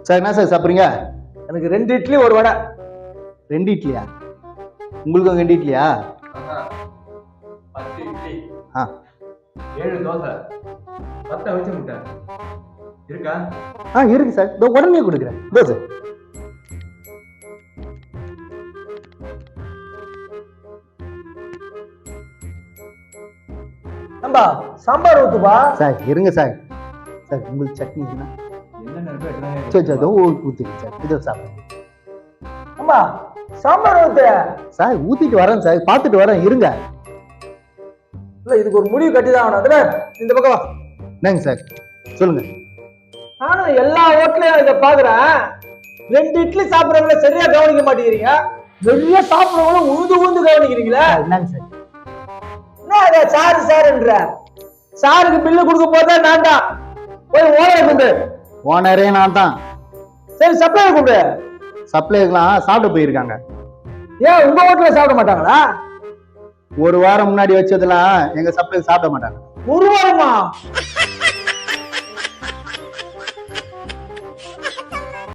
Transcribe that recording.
Sir என்ன sir சாப்பிட்றீங்க? எனக்கு 2 இட்லி ஒரு வடை. 2 இட்லியா? உங்களுக்கு 2 இட்லியா? 10 இட்லி, ஆ 7 தோசை, 10 அவிச்ச முட்டை இருக்கா? இருக்கு சார். இதோ உடனே கொடுக்குறேன். இதோ சார். நம்பா சாம்பார் ஊத்துப்பா. சார் இருங்க சார். சார் உங்களுக்கு சட்னி என்ன? என்ன பேசுறாங்க? சரி சார் இதோ ஊற்றிங்க சார். இதோ சாப்பிடுங்க நம்பா சாம்பார் ஊத்து. சார். ஊற்றிட்டு வரேன் சார். பார்த்துட்டு வரேன் இருங்க. இல்ல இதுக்கு ஒரு முடிவு கட்டி தான் ஆகணும். அதுல இந்த பக்கம் வா. என்னங்க சார் சொல்லுங்க. நானும் எல்லா ஹோட்டலையும் இதை பாக்குறேன். 2 இட்லி சாப்பிட்றவங்கள சரியா கவனிக்க மாட்டேங்கிறீங்க. நிறைய சாப்பிட்றவங்களும் உழுந்து கவனிக்கிறீங்களா? என்னங்க சார்? என்ன அதை சாருன்ற சாருக்கு பில்லு கொடுக்க போதா நான் தான். போய் ஓனரை கூப்பிடு. ஓனரே நான் தான். சரி சப்ளை கூப்பிடு. சப்ளைக்கெல்லாம் சாப்பிட போயிருக்காங்க. ஏன் உங்க ஹோட்டல்ல சாப்பிட மாட்டாங்களா? ஒரு வாரம் முன்னாடி வச்சதெல்லாம் எங்க சப்ளை சாப்பிட மாட்டாங்க. ஒரு வாரமா?